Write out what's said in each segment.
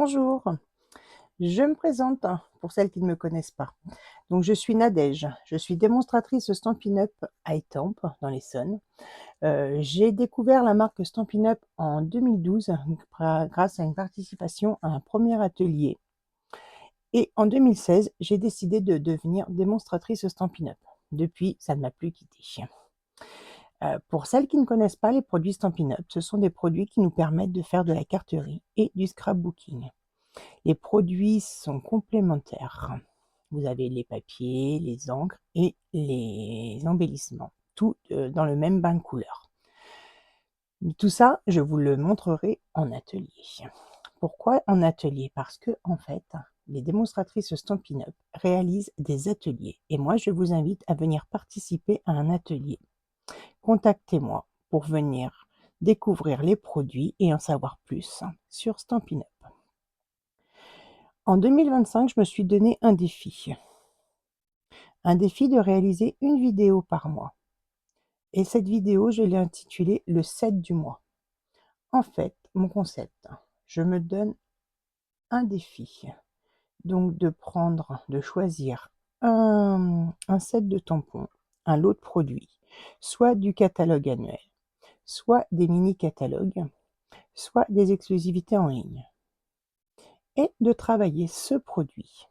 Bonjour, je me présente pour celles qui ne me connaissent pas. Donc je suis Nadège, je suis démonstratrice Stampin' Up à Étampes, dans l'Essonne. J'ai découvert la marque Stampin' Up en 2012 grâce à une participation à un premier atelier. Et en 2016, j'ai décidé de devenir démonstratrice Stampin' Up. Depuis, ça ne m'a plus quittée. Pour celles qui ne connaissent pas les produits Stampin' Up, ce sont des produits qui nous permettent de faire de la carterie et du scrapbooking. Les produits sont complémentaires. Vous avez les papiers, les encres et les embellissements, tout dans le même bain de couleurs. Tout ça, je vous le montrerai en atelier. Pourquoi en atelier? Parce que, en fait, les démonstratrices Stampin' Up réalisent des ateliers et moi, je vous invite à venir participer à un atelier. Contactez-moi pour venir découvrir les produits et en savoir plus sur Stampin' Up. En 2025, je me suis donné un défi de réaliser une vidéo par mois. Et cette vidéo, je l'ai intitulée « Le 7 du mois ». En fait, mon concept, je me donne un défi, donc de choisir un set de tampons, un lot de produits, soit du catalogue annuel, soit des mini-catalogues, soit des exclusivités en ligne, et de travailler ce produit,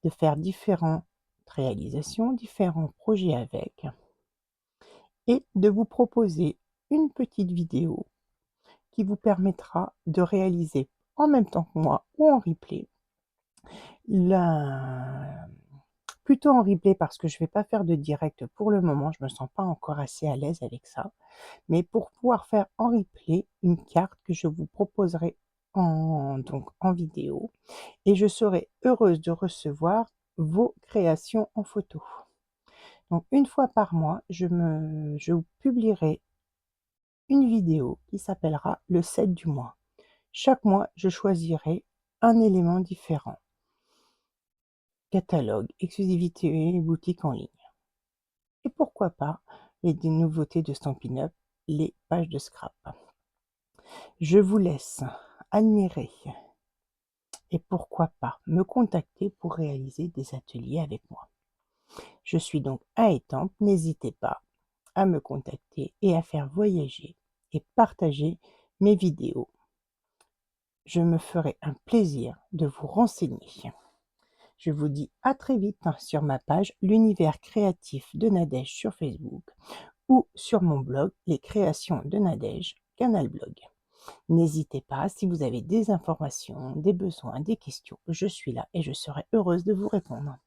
de faire différentes réalisations, différents projets avec, et de vous proposer une petite vidéo qui vous permettra de réaliser en même temps que moi ou en replay, plutôt en replay parce que je ne vais pas faire de direct pour le moment, je ne me sens pas encore assez à l'aise avec ça, mais pour pouvoir faire en replay une carte que je vous proposerai donc en vidéo, et je serai heureuse de recevoir vos créations en photo. Donc une fois par mois, je vous publierai une vidéo qui s'appellera le 7 du mois. Chaque mois, je choisirai un élément différent. Catalogue, exclusivité, boutique en ligne. Et pourquoi pas des nouveautés de Stampin' Up, les pages de scrap. Je vous laisse admirer et pourquoi pas me contacter pour réaliser des ateliers avec moi. Je suis donc à Étampes, n'hésitez pas à me contacter et à faire voyager et partager mes vidéos. Je me ferai un plaisir de vous renseigner. Je vous dis à très vite sur ma page L'univers créatif de Nadège sur Facebook ou sur mon blog Les créations de Nadège, canal blog. N'hésitez pas, si vous avez des informations, des besoins, des questions, je suis là et je serai heureuse de vous répondre.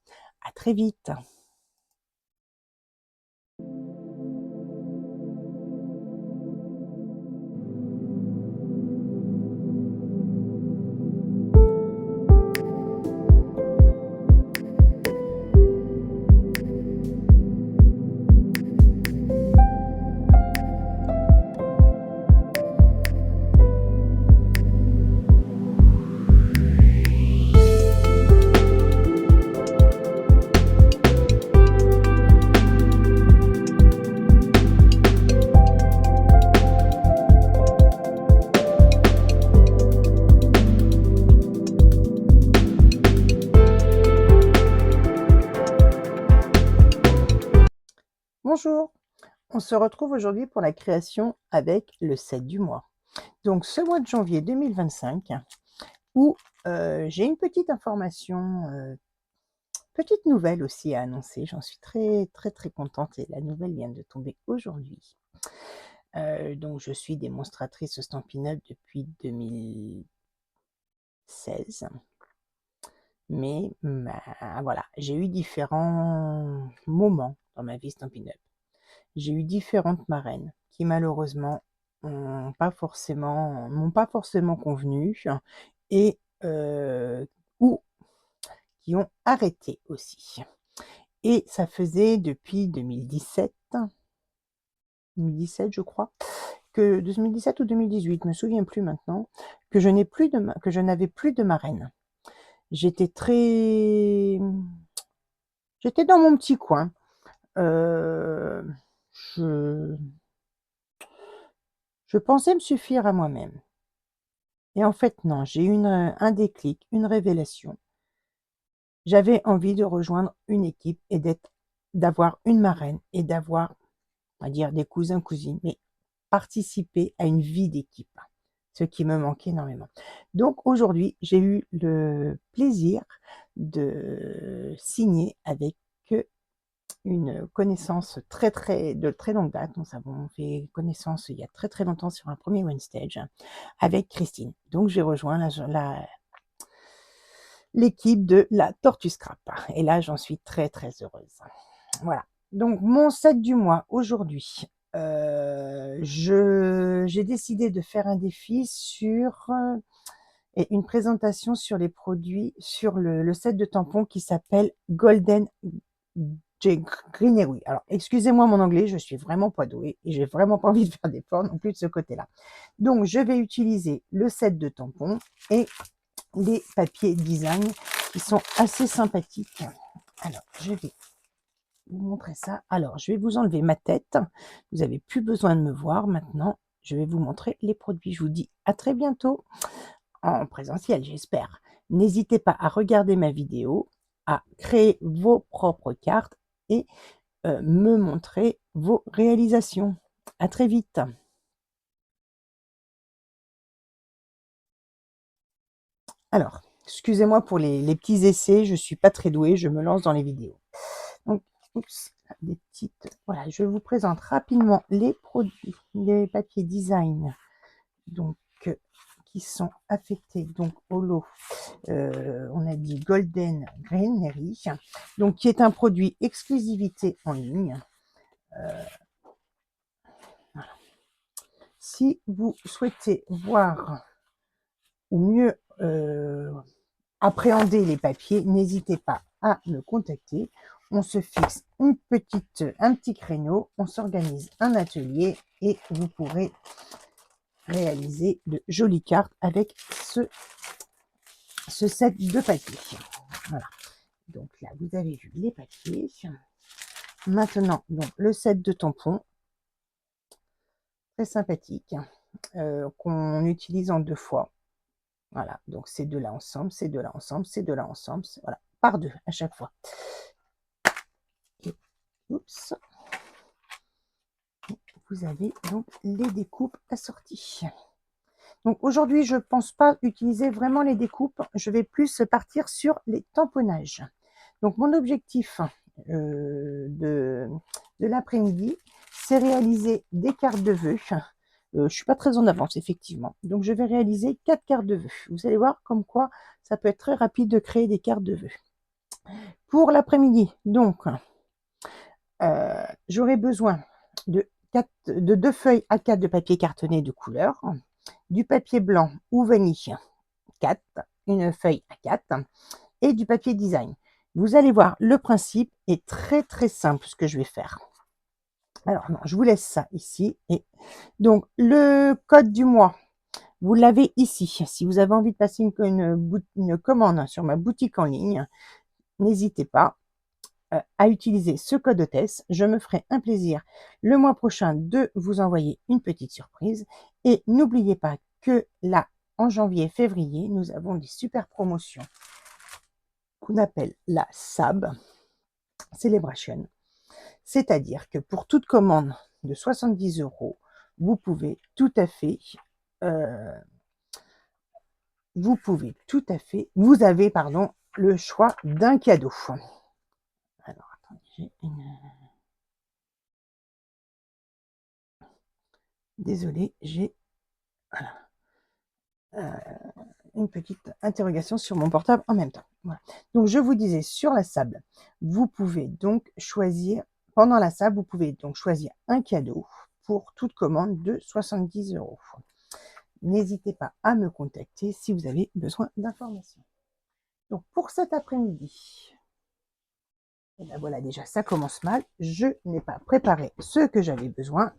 À très vite. Bonjour, on se retrouve aujourd'hui pour la création avec le 7 du mois. Donc ce mois de janvier 2025, où j'ai une petite information, petite nouvelle aussi à annoncer. J'en suis très très très contente et la nouvelle vient de tomber aujourd'hui. Donc je suis démonstratrice Stampin' Up depuis 2016. Mais voilà, j'ai eu différents moments dans ma vie Stampin' Up. J'ai eu différentes marraines qui malheureusement m'ont pas forcément convenu et ou qui ont arrêté aussi. Et ça faisait depuis 2017 je crois, que 2017 ou 2018, je me souviens plus maintenant, que je n'avais plus de marraine. J'étais dans mon petit coin. Je pensais me suffire à moi-même. Et en fait, non, j'ai eu un déclic, une révélation. J'avais envie de rejoindre une équipe et d'avoir une marraine et d'avoir, on va dire, des cousins, cousines, mais participer à une vie d'équipe, ce qui me manquait énormément. Donc aujourd'hui, j'ai eu le plaisir de signer avec une connaissance de très longue date. Nous avons fait connaissance il y a très très longtemps sur un premier one stage avec Christine. Donc j'ai rejoint l'équipe de la Tortue Scrap. Et là, j'en suis très très heureuse. Voilà. Donc mon set du mois aujourd'hui, j'ai décidé de faire un défi sur et une présentation sur les produits, sur le set de tampons qui s'appelle Golden Greenery. Alors, excusez-moi mon anglais, je suis vraiment pas douée et j'ai vraiment pas envie de faire d'efforts non plus de ce côté-là. Donc, je vais utiliser le set de tampons et les papiers design qui sont assez sympathiques. Alors, je vais vous montrer ça. Alors, je vais vous enlever ma tête. Vous n'avez plus besoin de me voir maintenant. Je vais vous montrer les produits. Je vous dis à très bientôt en présentiel, j'espère. N'hésitez pas à regarder ma vidéo, à créer vos propres cartes et me montrer vos réalisations. À très vite. Alors, excusez-moi pour les petits essais, je suis pas très douée, je me lance dans les vidéos. Donc, oups, des petites. Voilà, je vous présente rapidement les produits, les papiers design, donc qui sont affectés donc au lot. On a dit Golden Greenery, donc qui est un produit exclusivité en ligne. Voilà. Si vous souhaitez voir ou mieux appréhender les papiers, n'hésitez pas à me contacter. On se fixe un petit créneau, on s'organise un atelier et vous pourrez réaliser de jolies cartes avec ce set de papier. Voilà. Donc là, vous avez vu les papiers. Maintenant, donc, le set de tampons, très sympathique, qu'on utilise en 2 fois. Voilà, donc c'est de là ensemble, c'est de là ensemble, c'est de là ensemble, voilà, par 2 à chaque fois. Et, oups, vous avez donc les découpes assorties. Donc aujourd'hui, je ne pense pas utiliser vraiment les découpes, je vais plus partir sur les tamponnages. Donc mon objectif de l'après-midi, c'est réaliser des cartes de vœux. Je ne suis pas très en avance, effectivement. Donc je vais réaliser 4 cartes de vœux. Vous allez voir comme quoi ça peut être très rapide de créer des cartes de vœux. Pour l'après-midi, donc, j'aurai besoin de 2 feuilles A4 de papier cartonné de couleur, du papier blanc ou vanille 4, une feuille A4 et du papier design. Vous allez voir, le principe est très très simple ce que je vais faire. Alors non, je vous laisse ça ici. Et donc le code du mois, vous l'avez ici. Si vous avez envie de passer une commande sur ma boutique en ligne, n'hésitez pas à utiliser ce code hôtesse. Je me ferai un plaisir le mois prochain de vous envoyer une petite surprise. Et n'oubliez pas que là, en janvier et février, nous avons des super promotions qu'on appelle la SAB, Celebration. C'est-à-dire que pour toute commande de 70 €, vous pouvez tout à fait, vous avez, pardon, le choix d'un cadeau. Alors, attendez, j'ai désolée, j'ai une petite interrogation sur mon portable en même temps. Voilà. Donc, je vous disais, sur la sable, vous pouvez donc choisir, pendant la sable, vous pouvez donc choisir un cadeau pour toute commande de 70 €. N'hésitez pas à me contacter si vous avez besoin d'informations. Donc, pour cet après-midi, et ben voilà, déjà, ça commence mal. Je n'ai pas préparé ce que j'avais besoin.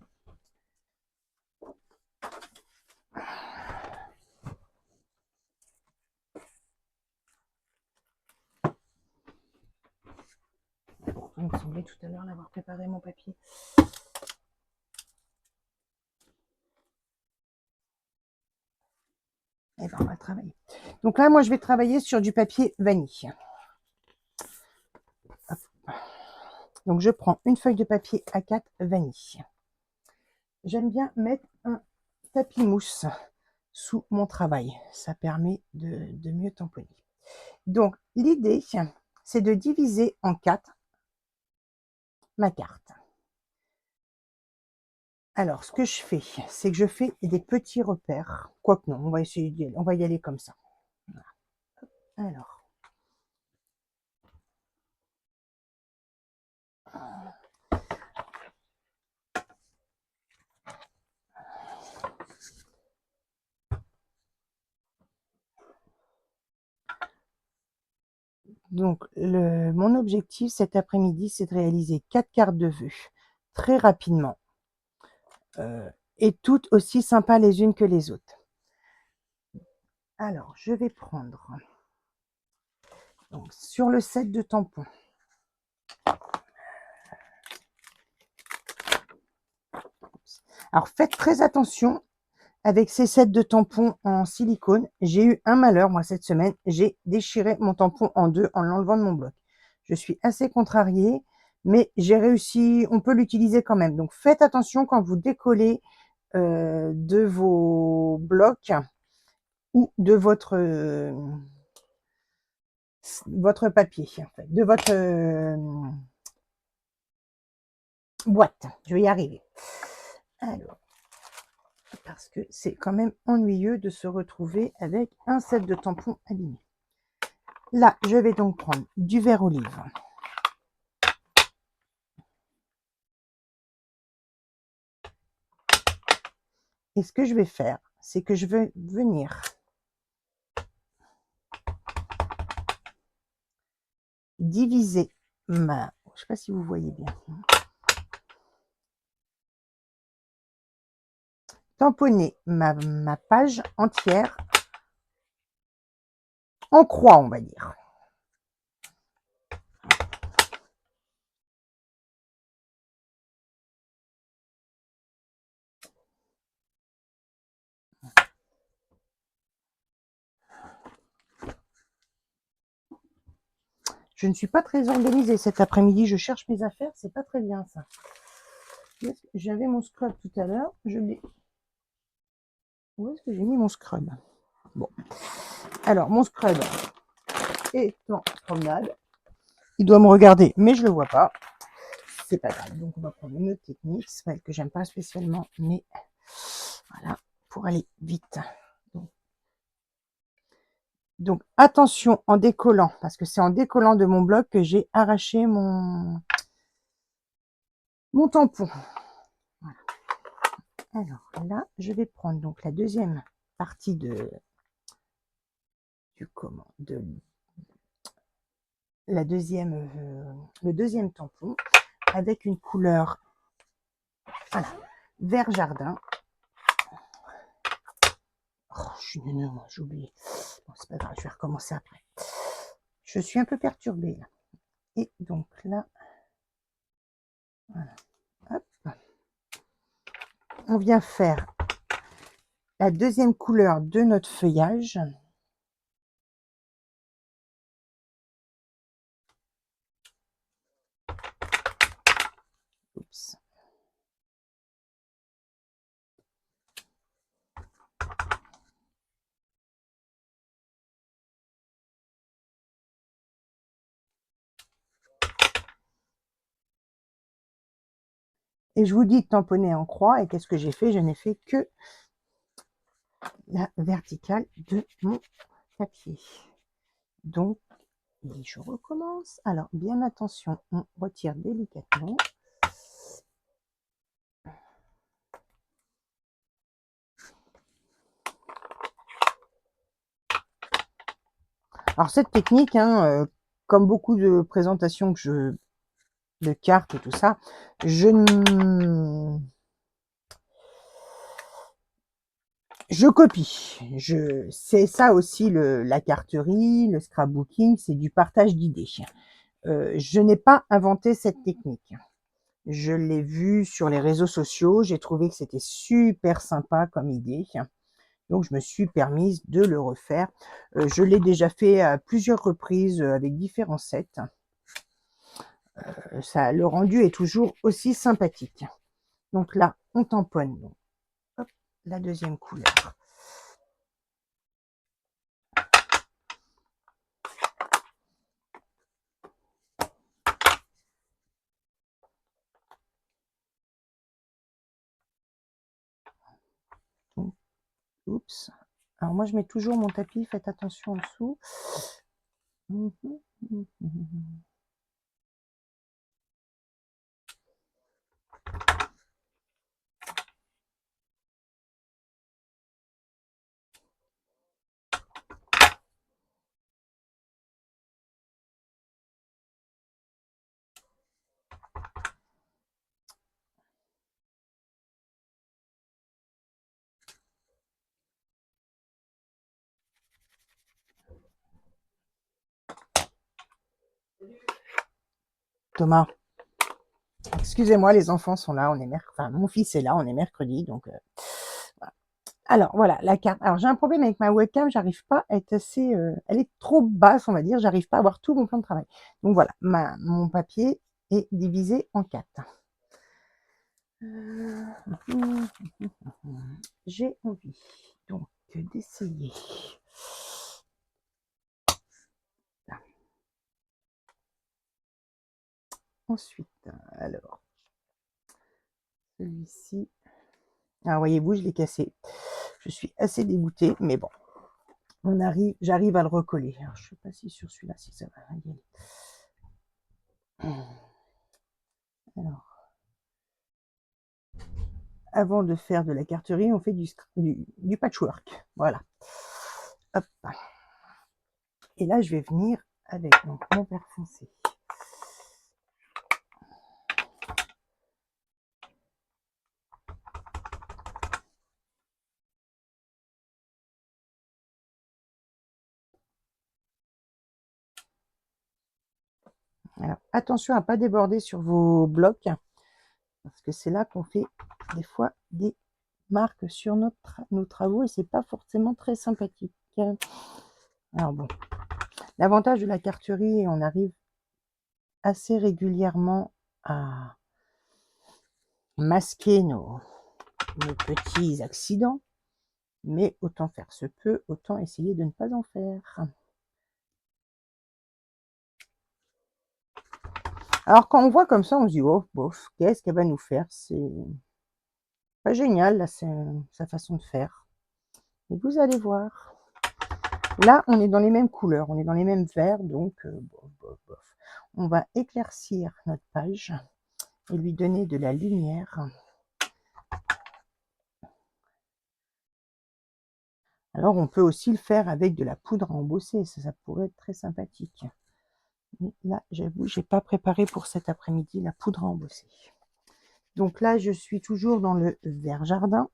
Il me semblait tout à l'heure l'avoir préparé mon papier. Eh ben, on va travailler. Donc là, moi, je vais travailler sur du papier vanille. Hop. Donc, je prends une feuille de papier A4 vanille. J'aime bien mettre un tapis mousse sous mon travail. Ça permet de mieux tamponner. Donc, l'idée, c'est de diviser en 4 ma carte. Alors, ce que je fais, c'est que je fais des petits repères. Quoique non, on va essayer d'y aller, on va y aller comme ça. Voilà. Alors. Donc, mon objectif cet après-midi, c'est de réaliser 4 cartes de vœux très rapidement et toutes aussi sympas les unes que les autres. Alors, je vais prendre donc, sur le set de tampons. Alors, faites très attention avec ces sets de tampons en silicone. J'ai eu un malheur, moi, cette semaine. J'ai déchiré mon tampon en deux en l'enlevant de mon bloc. Je suis assez contrariée, mais j'ai réussi, on peut l'utiliser quand même. Donc, faites attention quand vous décollez de vos blocs ou de votre papier, en fait, de votre boîte. Je vais y arriver. Alors, parce que c'est quand même ennuyeux de se retrouver avec un set de tampons abîmés. Là, je vais donc prendre du vert olive. Et ce que je vais faire, c'est que je vais venir diviser ma... Je ne sais pas si vous voyez bien. Tamponner ma page entière en croix, on va dire. Je ne suis pas très organisée cet après-midi. Je cherche mes affaires. C'est pas très bien, ça. J'avais mon scrub tout à l'heure. Je l'ai... Où est-ce que j'ai mis mon scrub? Bon. Alors, mon scrub est en promenade. Il doit me regarder, mais je le vois pas. C'est pas grave. Donc, on va prendre une autre technique. C'est celle que j'aime pas spécialement, mais voilà, pour aller vite. Donc, attention en décollant, parce que c'est en décollant de mon bloc que j'ai arraché mon tampon. Voilà. Alors là, je vais prendre donc la deuxième partie de le deuxième tampon avec une couleur voilà, vert jardin. Oh, je suis une moi, j'ai oublié. Bon, c'est pas grave, je vais recommencer après. Je suis un peu perturbée là. Et donc là, voilà. Hop. On vient faire la deuxième couleur de notre feuillage. Oups. Et je vous dis de tamponner en croix. Et qu'est-ce que j'ai fait? Je n'ai fait que la verticale de mon papier. Donc, et je recommence. Alors, bien attention, on retire délicatement. Alors, cette technique, hein, comme beaucoup de présentations de cartes et tout ça, je copie. C'est ça aussi la carterie, le scrapbooking, c'est du partage d'idées. Je n'ai pas inventé cette technique. Je l'ai vu sur les réseaux sociaux, j'ai trouvé que c'était super sympa comme idée. Donc je me suis permise de le refaire. Je l'ai déjà fait à plusieurs reprises avec différents sets. Le rendu est toujours aussi sympathique. Donc là, on tamponne. Donc, hop, la deuxième couleur. Donc, oups. Alors moi, je mets toujours mon tapis. Faites attention en dessous. Thomas, excusez-moi, les enfants sont là. Enfin, mon fils est là. On est mercredi, donc. Voilà. Alors voilà la carte. Alors j'ai un problème avec ma webcam. J'arrive pas à être assez. Elle est trop basse, on va dire. J'arrive pas à voir tout mon plan de travail. Donc voilà, mon papier est divisé en 4. J'ai envie donc d'essayer. Ensuite, alors, celui-ci. Alors, voyez-vous, je l'ai cassé. Je suis assez dégoûtée, mais bon, j'arrive à le recoller. Alors, je ne sais pas si sur celui-là, si ça va y aller. Alors, avant de faire de la carterie, on fait du patchwork. Voilà. Hop. Et là, je vais venir avec mon vert foncé. Alors, attention à ne pas déborder sur vos blocs, parce que c'est là qu'on fait des fois des marques sur nos travaux et c'est pas forcément très sympathique. Alors bon, l'avantage de la carterie, on arrive assez régulièrement à masquer nos petits accidents, mais autant faire se peut, autant essayer de ne pas en faire. Alors quand on voit comme ça, on se dit oh bof, qu'est-ce qu'elle va nous faire? C'est pas génial là, sa façon de faire. Et vous allez voir. Là, on est dans les mêmes couleurs, on est dans les mêmes verts, donc bof, bof, bof. On va éclaircir notre page et lui donner de la lumière. Alors, on peut aussi le faire avec de la poudre à embosser, ça pourrait être très sympathique. Mais là, j'avoue, je n'ai pas préparé pour cet après-midi la poudre à embosser. Donc là, je suis toujours dans le vert jardin.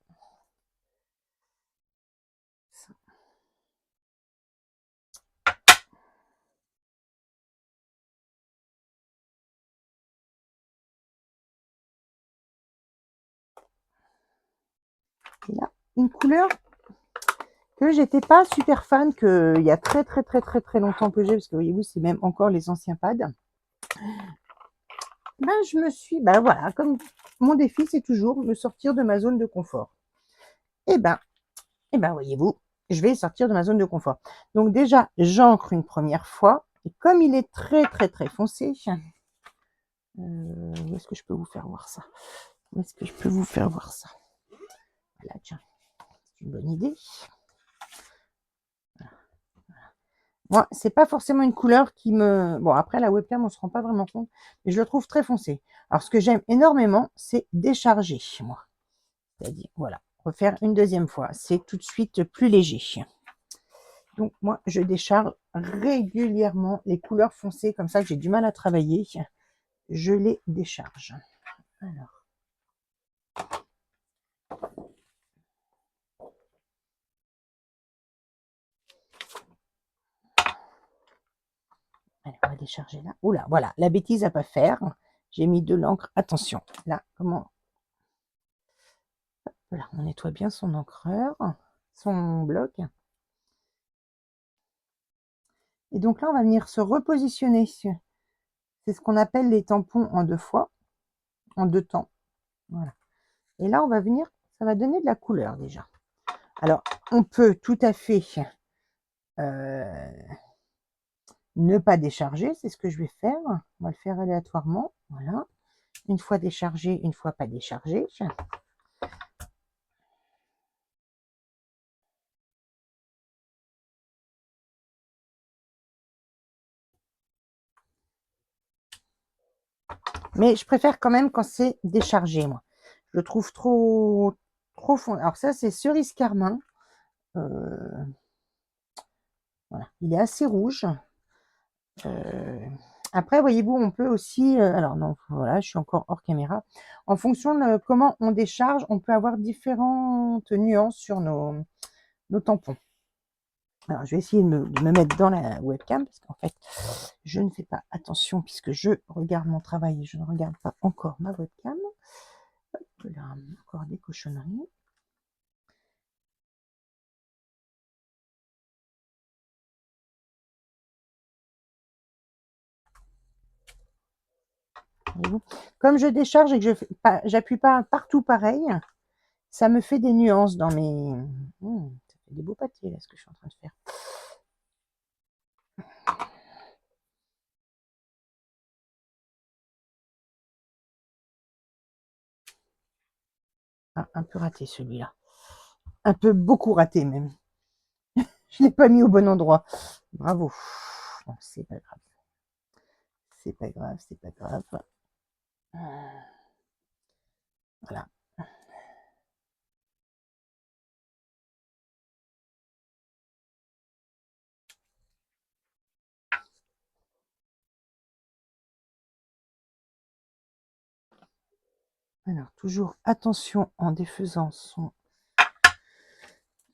Et là, une couleur que j'étais pas super fan, qu'il y a très longtemps que j'ai, parce que voyez-vous, c'est même encore les anciens pads. Ben, je me suis, ben voilà, comme mon défi, c'est toujours me sortir de ma zone de confort. Et ben, voyez-vous, je vais sortir de ma zone de confort. Donc déjà, j'encre une première fois, et comme il est très foncé, où est-ce que je peux vous faire voir ça? Où est-ce que je peux vous faire voir ça? Voilà, tiens, c'est une bonne idée. Moi, c'est pas forcément une couleur qui me... Bon, après, la webcam, on se rend pas vraiment compte, mais je le trouve très foncé. Alors, ce que j'aime énormément, c'est décharger, moi. C'est-à-dire, voilà, refaire une deuxième fois. C'est tout de suite plus léger. Donc, moi, je décharge régulièrement les couleurs foncées, comme ça, que j'ai du mal à travailler. Je les décharge. Alors. Allez, on va décharger là. Oula, voilà, la bêtise à pas faire. J'ai mis de l'encre. Attention, là, comment... Voilà, on nettoie bien son encreur. son bloc. Et donc là, on va venir se repositionner. C'est ce qu'on appelle les tampons en 2 fois, en 2 temps. Voilà. Et là, on va venir, ça va donner de la couleur déjà. Alors, on peut tout à fait ne pas décharger, c'est ce que je vais faire. On va le faire aléatoirement. Voilà. Une fois déchargé, une fois pas déchargé. Mais je préfère quand même quand c'est déchargé, moi. Je le trouve trop fond. Alors ça, c'est cerise carmin. Voilà. Il est assez rouge. Après, voyez-vous, on peut aussi, alors non, voilà, je suis encore hors caméra. En fonction de comment on décharge, on peut avoir différentes nuances sur nos tampons. Alors, je vais essayer de me mettre dans la webcam parce qu'en fait, je ne fais pas attention puisque je regarde mon travail et je ne regarde pas encore ma webcam. Hop là, encore des cochonneries. Comme je décharge et que je j'appuie pas partout pareil, ça me fait des nuances dans mes... ça fait des beaux pâtés là, ce que je suis en train de faire. Ah, un peu raté celui-là. Un peu beaucoup raté même. Je ne l'ai pas mis au bon endroit. Bravo. Bon, c'est pas grave. C'est pas grave, c'est pas grave. Voilà. Alors, toujours attention en défaisant son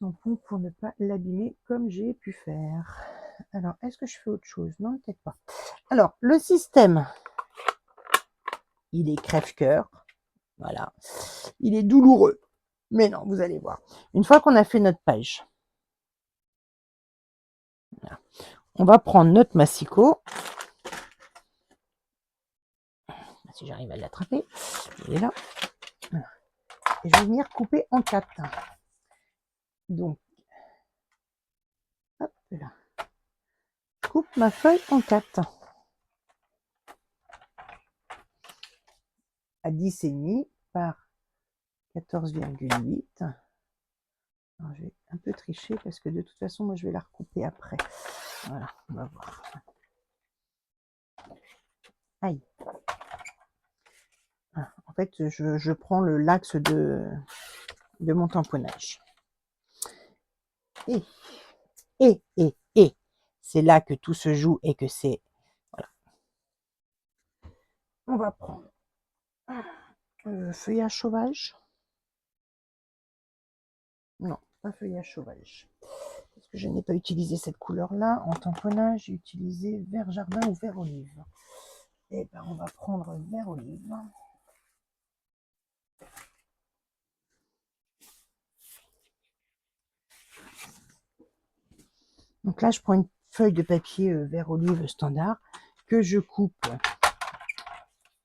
tampon pour ne pas l'abîmer comme j'ai pu faire. Alors, est-ce que je fais autre chose? Non, peut-être pas. Alors, le système, il est crève-cœur. Voilà. Il est douloureux. Mais non, vous allez voir. Une fois qu'on a fait notre page, voilà, on va prendre notre massicot. Si j'arrive à l'attraper, il est là. Et je vais venir couper en 4. Donc, hop là. Je coupe ma feuille en 4. À 10,5 par 14,8. Alors, je vais un peu tricher parce que de toute façon, moi, je vais la recouper après. Voilà, on va voir. Aïe. En fait, je prends l'axe de mon tamponnage. Et, c'est là que tout se joue et que c'est... Voilà. On va prendre feuillage sauvage. Non, pas feuillage sauvage. Parce que je n'ai pas utilisé cette couleur-là. En tamponnage, j'ai utilisé vert jardin ou vert olive. Et ben, on va prendre vert olive. Donc là, je prends une feuille de papier vert olive standard que je coupe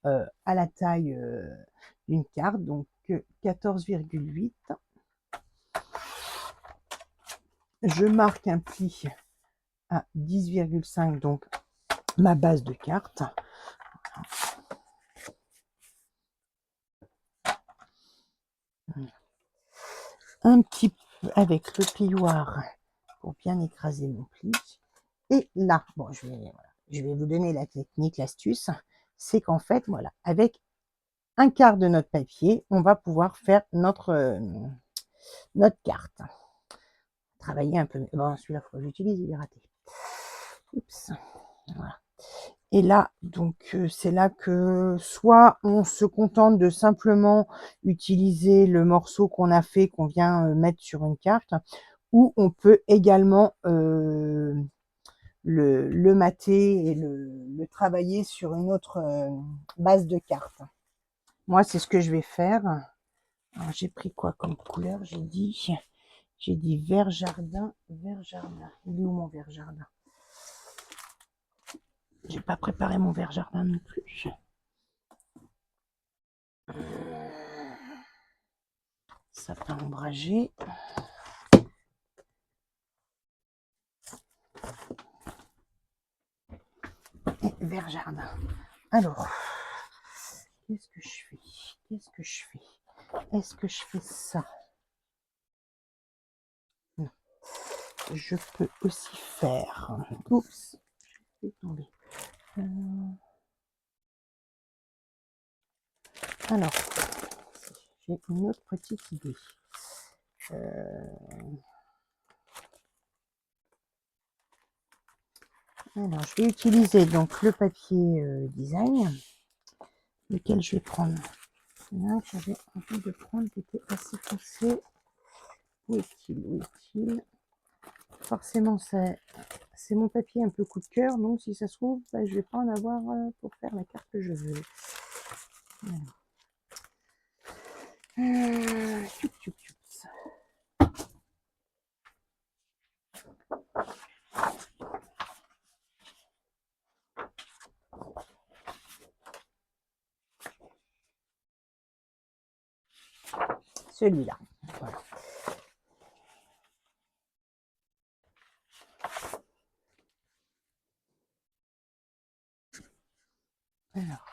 à la taille d'une carte, donc 14,8. Je marque un pli à 10,5, donc ma base de carte. Un petit peu avec le plioir pour bien écraser mon pli. Et là, bon, je vais vous donner la technique, l'astuce, c'est qu'en fait, voilà, avec un quart de notre papier, on va pouvoir faire notre carte. Travailler un peu. Bon, celui-là, il faut que j'utilise, il est raté. Oups. Voilà. Et là, donc, c'est là que soit on se contente de simplement utiliser le morceau qu'on a fait, qu'on vient mettre sur une carte, ou on peut également le mater et le travailler sur une autre base de carte. Moi, c'est ce que je vais faire. J'ai pris quoi comme couleur? J'ai dit, J'ai dit vert jardin, vert jardin. Il est où mon vert jardin? J'ai pas préparé mon vert jardin non plus. Sapin ombragé. Et vert jardin. Alors, qu'est-ce que je fais? Qu'est-ce que je fais? Est-ce que je fais ça? Non. Je peux aussi faire. Oups, je vais tomber. Alors, j'ai une autre petite idée. Alors, je vais utiliser donc le papier design, lequel je vais prendre. Là, j'avais envie de prendre, qui était assez foncé. Où est-il? Où est-il? Forcément, c'est mon papier un peu coup de cœur, donc si ça se trouve, bah, je vais pas en avoir pour faire la carte que je veux. Tchoup, tchoup, tchoup. Celui-là. Voilà. Alors,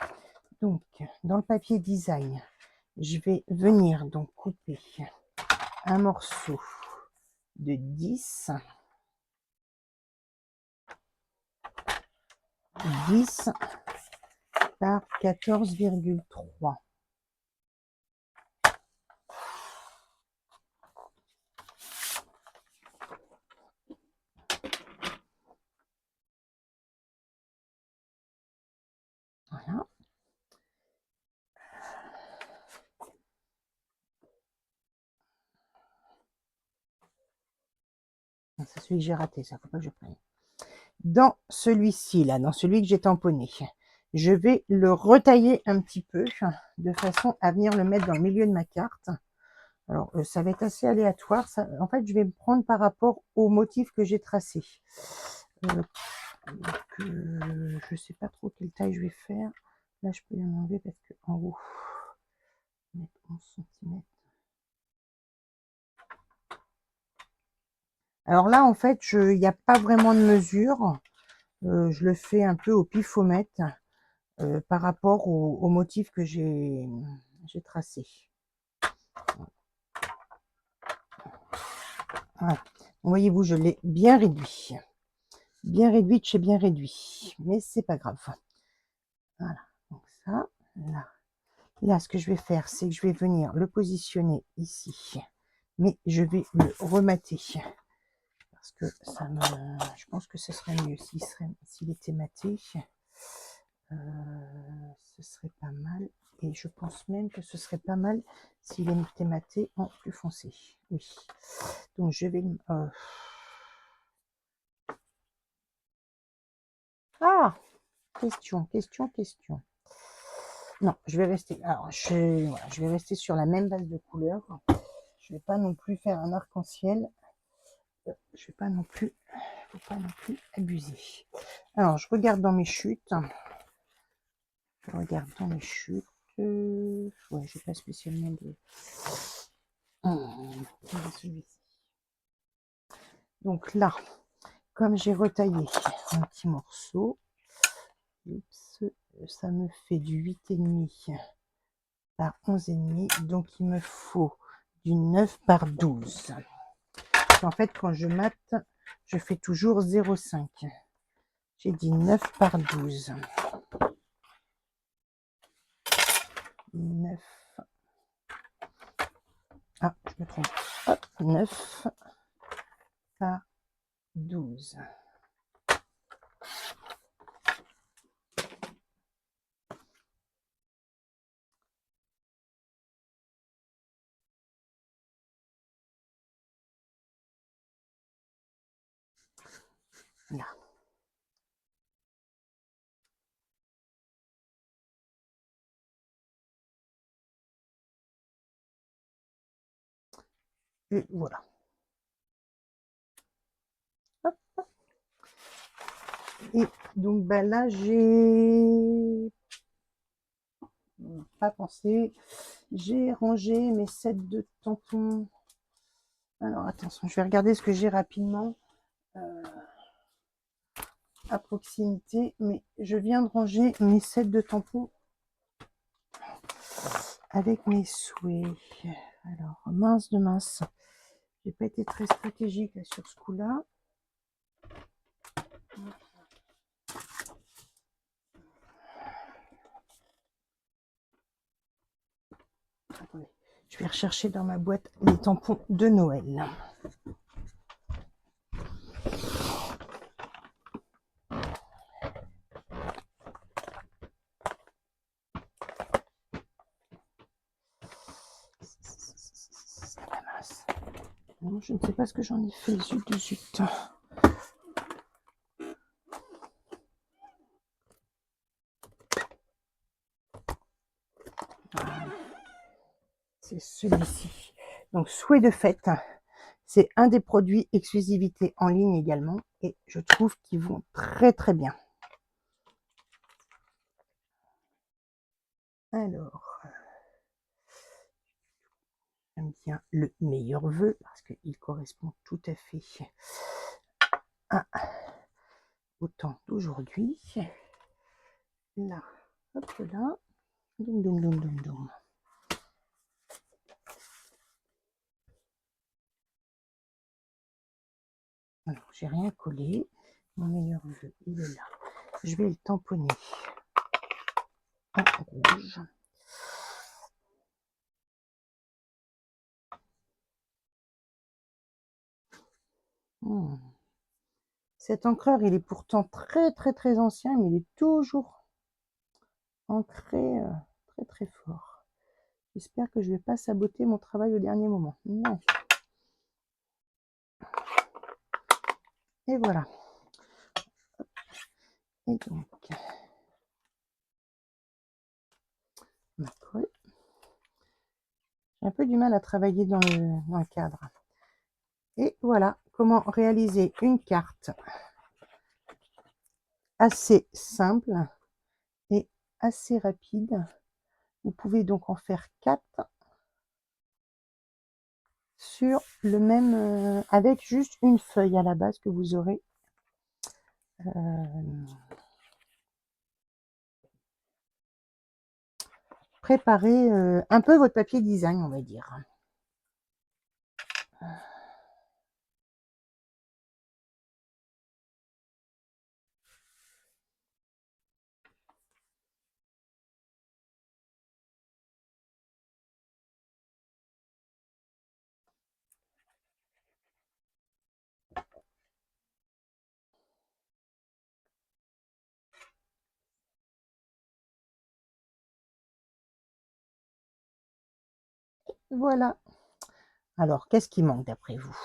donc, dans le papier design, je vais venir donc couper un morceau de 10 par 14,3. Voilà. C'est celui que j'ai raté, ça faut pas que je prenne. Dans celui-ci, là, dans celui que j'ai tamponné, je vais le retailler un petit peu de façon à venir le mettre dans le milieu de ma carte. Alors, ça va être assez aléatoire. Ça, en fait, je vais me prendre par rapport au motif que j'ai tracé. Je sais pas trop quelle taille je vais faire. Là, je peux y en enlever parce que en haut, mettre 11 cm. Alors là, en fait, il n'y a pas vraiment de mesure. Je le fais un peu au pifomètre par rapport au motif que j'ai tracé. Voilà. Voyez-vous, je l'ai bien réduit. Bien réduit de chez bien réduit. Mais c'est pas grave. Voilà. Donc ça, là. Là, ce que je vais faire, c'est que je vais venir le positionner ici. Mais je vais le remater. Parce que ça me... Je pense que ce serait mieux s'il était maté. Ce serait pas mal. Et je pense même que ce serait pas mal s'il était maté en plus foncé. Oui. Donc je vais... Ah! Question, question, question. Non, je vais rester... Alors, voilà, je vais rester sur la même base de couleurs. Je vais pas non plus faire un arc-en-ciel. Je vais pas non plus... Faut pas non plus abuser. Alors, je regarde dans mes chutes. Je regarde dans mes chutes. Ouais, j'ai pas spécialement de... celui-ci. Donc là, comme j'ai retaillé un petit morceau, oups, ça me fait du 8,5 par 11,5. Donc il me faut du 9 par 12. En fait, quand je mate, je fais toujours 0,5. J'ai dit 9 par 12. 9. Ah, je me trompe. Hop, 9 par 12. Là. Et voilà. Et donc bah là, j'ai pas pensé. J'ai rangé mes sets de tampons. Alors attention, je vais regarder ce que j'ai rapidement à proximité. Mais je viens de ranger mes sets de tampons avec mes souhaits. Alors, mince de mince. J'ai pas été très stratégique là, sur ce coup-là. Attendez, je vais rechercher dans ma boîte les tampons de Noël. Ah, mince. Non, je ne sais pas ce que j'en ai fait, zut de zut. C'est celui-ci. Donc, souhait de fête. C'est un des produits exclusivité en ligne également. Et je trouve qu'ils vont très très bien. Alors, j'aime bien le meilleur vœu parce qu'il correspond tout à fait au temps d'aujourd'hui. Là, hop là. Doum, doum, doum, doum, doum. Alors, j'ai rien collé. Mon meilleur vœu, il est là. Je vais le tamponner en rouge. Cet encreur, il est pourtant très très très ancien, mais il est toujours ancré très très fort. J'espère que je ne vais pas saboter mon travail au dernier moment. Non. Et voilà. Et donc, ma colle. J'ai un peu du mal à travailler dans le cadre. Et voilà comment réaliser une carte assez simple et assez rapide. Vous pouvez donc en faire 4 sur le même, avec juste une feuille à la base que vous aurez préparé un peu votre papier design, on va dire. Voilà. Alors, qu'est-ce qui manque d'après vous?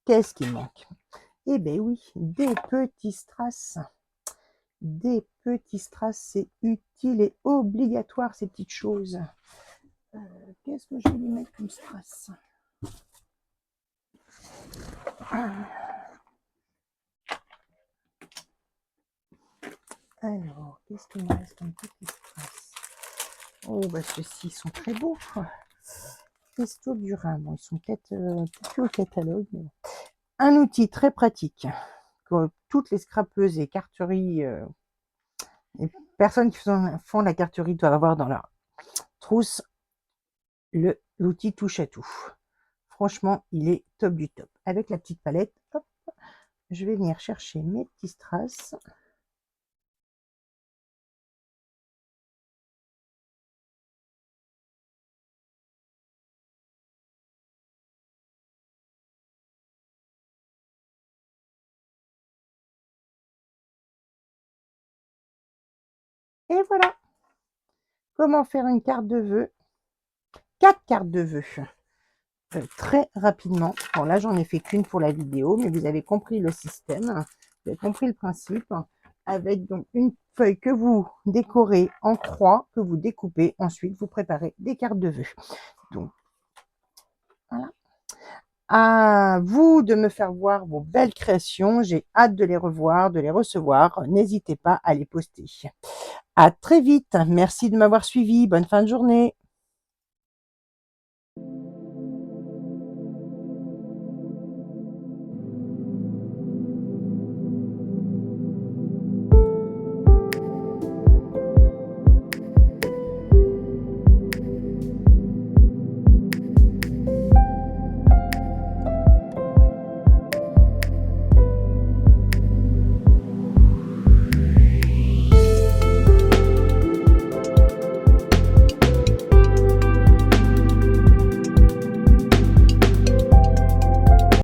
Qu'est-ce qui manque? Eh bien oui, des petits strass. Des petits strass, c'est utile et obligatoire, ces petites choses. Qu'est-ce que je vais lui mettre comme strass? Alors, qu'est-ce qu'il me reste comme petit strass? Oh, bah ceux-ci sont très beaux. Cristaux du Rhin. Bon, ils sont peut-être plus au catalogue. Mais... Un outil très pratique que toutes les scrapeuses et carteries, les personnes qui font la carterie doivent avoir dans leur trousse, l'outil touche à tout. Franchement, il est top du top. Avec la petite palette, hop, je vais venir chercher mes petits strass. Et voilà. Comment faire une carte de vœux? 4 cartes de vœux. Très rapidement. Bon, là, j'en ai fait qu'une pour la vidéo, mais vous avez compris le système. Vous avez compris le principe. Avec donc une feuille que vous décorez en croix, que vous découpez. Ensuite, vous préparez des cartes de vœux. Donc, voilà. À vous de me faire voir vos belles créations. J'ai hâte de les revoir, de les recevoir. N'hésitez pas à les poster. À très vite. Merci de m'avoir suivi. Bonne fin de journée.